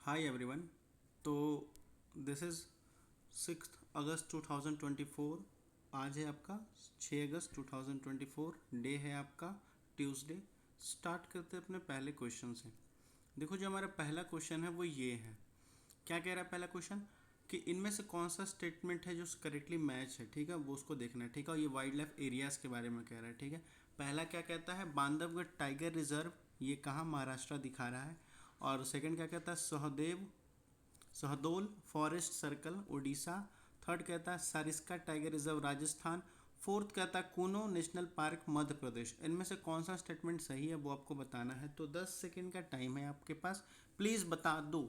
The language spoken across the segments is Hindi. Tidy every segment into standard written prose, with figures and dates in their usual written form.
Hi everyone. तो दिस इज़ 6 अगस्त 2024। आज है आपका 6 अगस्त 2024। डे है आपका ट्यूसडे। स्टार्ट करते हैं अपने पहले क्वेश्चन से। देखो, जो हमारा पहला क्वेश्चन है वो ये है। क्या कह रहा है पहला क्वेश्चन? कि इनमें से कौन सा स्टेटमेंट है जो करेक्टली मैच है, ठीक है, वो उसको देखना है, ठीक है। और ये वाइल्ड लाइफ एरियाज़ के बारे में कह रहा है, ठीक है। पहला क्या कहता है? बांधवगढ़ टाइगर रिजर्व, ये कहाँ? महाराष्ट्र दिखा रहा है। और सेकंड क्या कहता है? सहदोल फॉरेस्ट सर्कल उड़ीसा। थर्ड कहता है Sariska tiger reserve Rajasthan. Fourth कहता है कूनो नेशनल पार्क मध्य प्रदेश। इनमें से कौन सा स्टेटमेंट सही है वो आपको बताना है। तो 10 सेकंड का टाइम है आपके पास, प्लीज़ बता दो।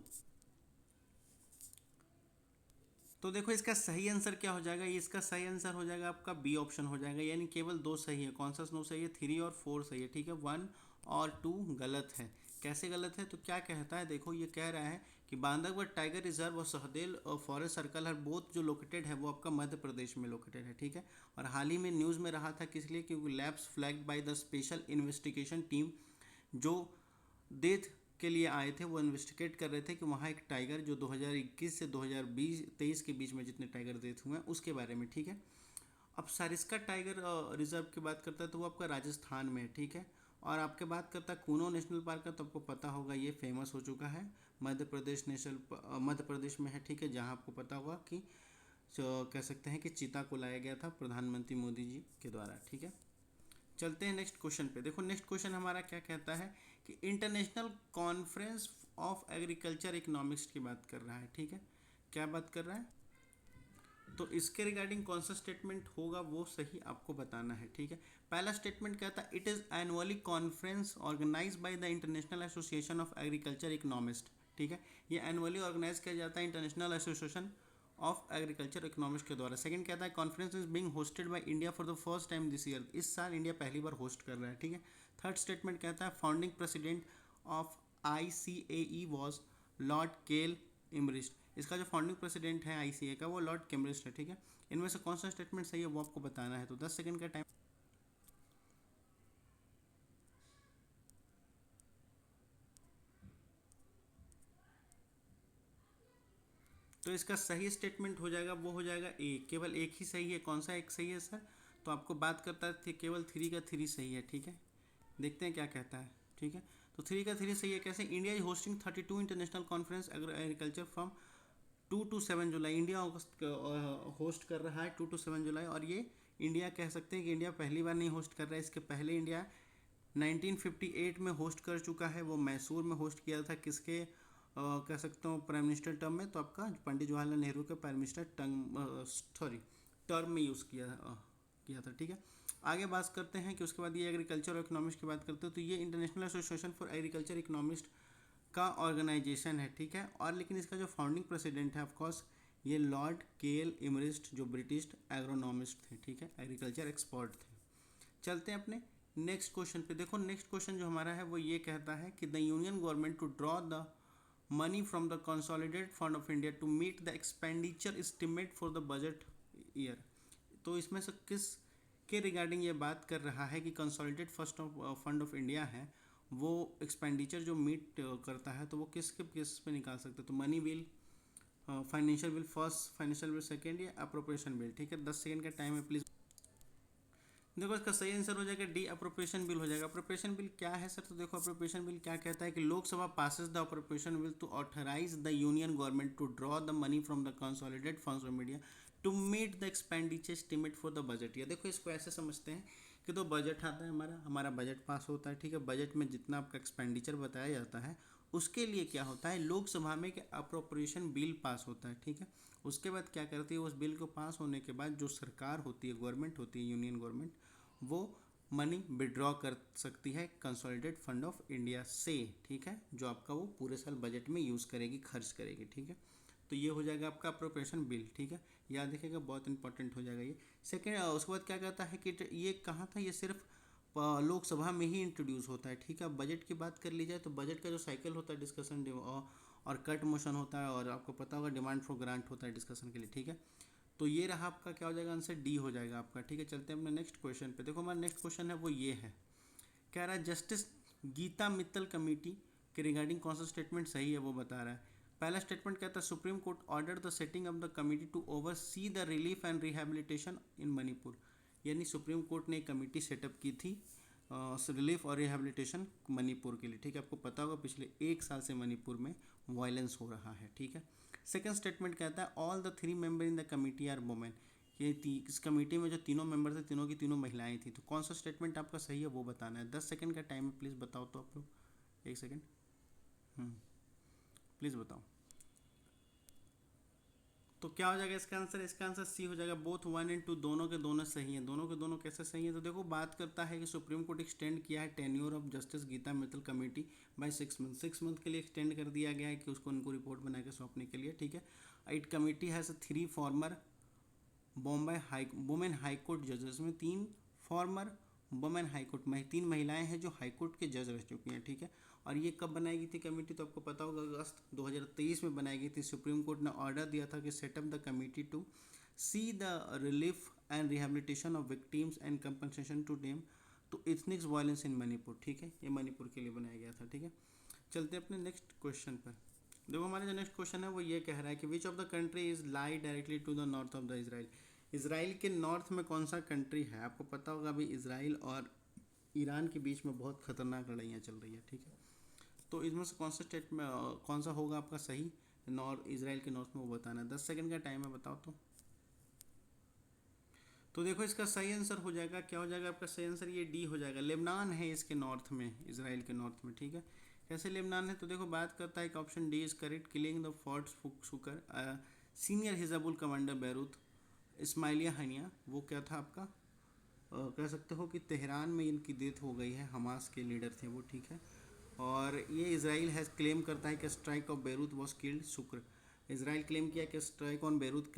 तो देखो, इसका सही आंसर क्या हो जाएगा? ये इसका सही आंसर हो जाएगा आपका बी ऑप्शन हो जाएगा, यानी केवल दो सही है। कौन सा नो सही है? 3 और 4 सही है, ठीक है। 1 और 2 गलत है। कैसे गलत है? तो क्या कहता है, देखो ये कह रहा है कि बांधवगढ़ टाइगर रिजर्व और सहदेल और फॉरेस्ट सर्कल हर बोथ जो लोकेटेड है वो आपका मध्य प्रदेश में लोकेटेड है, ठीक है। और हाल ही में न्यूज़ में रहा था, किस लिए? क्योंकि labs flagged by the special investigation team जो डेथ के लिए आए थे, वो इन्वेस्टिगेट कर रहे थे कि वहाँ एक टाइगर जो 2021 से 2023 के बीच में जितने टाइगर डेथ हुए हैं उसके बारे में, ठीक है। अब सारिस्का टाइगर रिजर्व की बात करता है तो वो आपका राजस्थान में है, ठीक है। और आपके बात करता है कूनो नेशनल पार्क का, तो आपको पता होगा ये फेमस हो चुका है, मध्य प्रदेश में है, ठीक है। जहाँ आपको पता होगा कि कह सकते हैं कि चीता को लाया गया था प्रधानमंत्री मोदी जी के द्वारा, ठीक है। चलते हैं नेक्स्ट क्वेश्चन पे। देखो, नेक्स्ट क्वेश्चन हमारा क्या कहता है कि international conference of agriculture economics की बात कर रहा है, ठीक है। क्या बात कर रहा है? तो इसके रिगार्डिंग कौन सा स्टेटमेंट होगा वो सही आपको बताना है, ठीक है। पहला स्टेटमेंट कहता है it is annually conference organise by the international association of agriculture economist, ठीक है। ये एनुअली ऑर्गेनाइज किया जाता है international association of agriculture economics के द्वारा। सेकंड कहता है conference is being hosted by India for the first time this year, इस साल इंडिया पहली बार होस्ट कर रहा है, ठीक है। थर्ड स्टेटमेंट कहता है founding president of ICAE was Lord केल इमरिस्ट। इसका जो फाउंडिंग प्रेसिडेंट है ICA का वो लॉर्ड केम्ब्रिस्ट है, ठीक है। इनमें से कौन सा स्टेटमेंट सही है वो आपको बताना है। तो 10 सेकंड का टाइम। तो इसका सही स्टेटमेंट हो जाएगा, वो हो जाएगा ए। केवल एक ही सही है। कौन सा एक सही है सर? तो आपको बात करता है केवल 3 का 3 सही है, ठीक है। देखते हैं क्या कहता है, ठीक है। तो 3 का 3 सही है। कैसे? India is hosting 32 international conference agriculture from 2 to 7 July. India host कर रहा है 2 to 7 जुलाई। और ये इंडिया कह सकते हैं कि इंडिया पहली बार नहीं होस्ट कर रहा है। इसके पहले इंडिया 1958 में होस्ट कर चुका है। वो मैसूर में होस्ट किया था, किसके कह सकता हूँ प्राइम मिनिस्टर टर्म में, तो आपका पंडित जवाहरलाल नेहरू के प्राइम मिनिस्टर टर्म में यूज़ किया था, ठीक है। आगे बात करते हैं कि उसके बाद ये एग्रीकल्चर और इकोनॉमिक्स की बात करते हैं। तो ये international association for agriculture economist का ऑर्गेनाइजेशन है, ठीक है। और लेकिन इसका जो फाउंडिंग प्रेसिडेंट है ऑफकोर्स ये लॉर्ड केएल इमरिस्ट, जो ब्रिटिश एग्रोनॉमिस्ट थे, ठीक है, एग्रीकल्चर एक्सपर्ट थे। चलते हैं अपने नेक्स्ट क्वेश्चन पे। देखो, नेक्स्ट क्वेश्चन जो हमारा है वो ये कहता है कि the union government to draw the money from the consolidated fund of India to meet the expenditure estimate for the budget year. तो इसमें से किस के रिगार्डिंग ये बात कर रहा है कि consolidated first of fund of India है वो एक्सपेंडिचर जो मीट करता है, तो वो किसके केस पे निकाल सकते हैं? तो money bill, financial bill first, financial bill second, या अप्रोप्रिएशन बिल, ठीक है। 10 सेकंड का टाइम है, प्लीज़। देखो, इसका सही आंसर हो जाएगा डी, अप्रोप्रिएशन बिल हो जाएगा। अप्रोप्रिएशन बिल क्या है सर? तो देखो, अप्रोप्रिएशन बिल क्या कहता है कि Lok Sabha passes the appropriation bill to authorise the union government to draw the money from the consolidated funds of India to meet the expenditure estimate for the budget year. देखो, इसको ऐसे समझते हैं कि तो बजट आता है हमारा बजट पास होता है, ठीक है। बजट में जितना आपका एक्सपेंडिचर बताया जाता है उसके लिए क्या होता है, लोकसभा में कि अप्रोप्रिएशन बिल पास होता है, ठीक है। उसके बाद क्या करती है, उस बिल को पास होने के बाद जो सरकार होती है, गवर्नमेंट होती है, यूनियन गवर्नमेंट, वो मनी विड्रॉ कर सकती है कंसोलिडेटेड फंड ऑफ इंडिया से, ठीक है, जो आपका वो पूरे साल बजट में यूज़ करेगी, खर्च करेगी, ठीक है। तो ये हो जाएगा आपका अप्रोप्रिएशन बिल, ठीक है। याद रखिएगा, बहुत इंपॉर्टेंट हो जाएगा ये। सेकेंड, उसके बाद क्या कहता है कि ये कहाँ था, ये सिर्फ लोकसभा में ही इंट्रोड्यूस होता है, ठीक है। अब बजट की बात कर ली जाए तो बजट का जो साइकिल होता है डिस्कशन और कट मोशन होता है, और आपको पता होगा डिमांड फॉर ग्रांट होता है डिस्कशन के लिए, ठीक है। तो ये रहा आपका, क्या हो जाएगा आंसर? डी हो जाएगा आपका, ठीक है। चलते हैं अपने नेक्स्ट क्वेश्चन पे। देखो, हमारा नेक्स्ट क्वेश्चन है वो ये है, कह रहा है जस्टिस गीता मित्तल कमेटी के रिगार्डिंग कौन सा स्टेटमेंट सही है वो बता रहा है। पहला स्टेटमेंट कहता है Supreme Court order the setting of the committee to oversee the relief and rehabilitation in Manipur, यानी सुप्रीम कोर्ट ने एक कमेटी सेटअप की थी रिलीफ और रिहेबिलिटेशन मणिपुर के लिए, ठीक है। आपको पता होगा पिछले 1 साल से मणिपुर में वायलेंस हो रहा है, ठीक है। सेकंड स्टेटमेंट कहता है all the 3 member in the committee are women, ये इस कमेटी में जो तीनों मेंबर थे तीनों की तीनों महिलाएं थी। तो कौन सा स्टेटमेंट आपका सही है वो बताना है। 10 सेकंड का टाइम है, प्लीज़ बताओ तो आप लोग। 1 सेकंड, प्लीज़ बताओ। तो क्या हो जाएगा इसका आंसर? इसका आंसर सी हो जाएगा। बोथ 1 एंड 2 दोनों के दोनों सही हैं। दोनों के दोनों कैसे सही हैं? तो देखो बात करता है कि सुप्रीम कोर्ट एक्सटेंड किया है tenure of justice Geeta Mittal committee by 6 month, 6 month के लिए एक्सटेंड कर दिया गया है कि उसको उनको रिपोर्ट बना के सौंपने के लिए, ठीक है। It committee has 3 farmer women high court जजेस में 3 फॉर्मर वुमेन हाई कोर्ट में 3 महिलाएं हैं जो हाई कोर्ट के जज रह चुकी हैं, ठीक है। और ये कब बनाई गई थी कमेटी? तो आपको पता होगा अगस्त 2023 में बनाई गई थी। सुप्रीम कोर्ट ने ऑर्डर दिया था कि set up the committee to see the relief and rehabilitation of victims and compensation to them to ethnic violence in Manipur, ठीक है। ये मणिपुर के लिए बनाया गया था, ठीक है। चलते हैं अपने नेक्स्ट क्वेश्चन पर। देखो हमारा जो नेक्स्ट क्वेश्चन है वो ये कह रहा है कि which of the country is lie directly to the north of the Israel. Israel के नॉर्थ में कौन सा कंट्री है? आपको पता होगा अभी इसराइल और ईरान के बीच में बहुत खतरनाक लड़ाइयाँ चल रही है, ठीक है। तो इसमें से कौन सा स्टेट में कौन सा होगा आपका सही नॉर्थ इसराइल के नॉर्थ में, वो बताना है। 10 सेकंड का टाइम है, बताओ तो देखो इसका सही आंसर हो जाएगा, क्या हो जाएगा आपका सही आंसर? ये डी हो जाएगा। लेबनान है इसके नॉर्थ में, इसराइल के नॉर्थ में, ठीक है। कैसे लेबनान है? तो देखो बात करता है कि option D is correct. Killing the forts Shukar senior Hizbul commander Beirut Ismailia Haniyeh, वो क्या था आपका कह सकते हो कि तेहरान में इनकी डेथ हो गई है। हमास के लीडर थे वो, ठीक है। और ये इसराइल हैज़ क्लेम करता है कि strike off Beirut was killed शुक्र। इसराइल क्लेम किया कि स्ट्राइक ऑन बेरूत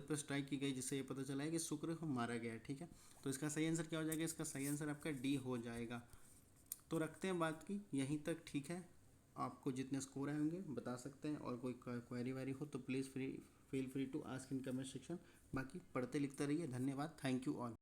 पर स्ट्राइक की गई, जिससे ये पता चला है कि शुक्र को मारा गया है, ठीक है। तो इसका सही आंसर क्या हो जाएगा? इसका सही आंसर आपका डी हो जाएगा। तो रखते हैं बात की यहीं तक, ठीक है। आपको जितने स्कोर आएंगे बता सकते हैं, और कोई क्वेरी वारी हो तो please feel free to ask in comment section. बाकी पढ़ते लिखते रहिए। धन्यवाद, थैंक यू ऑल।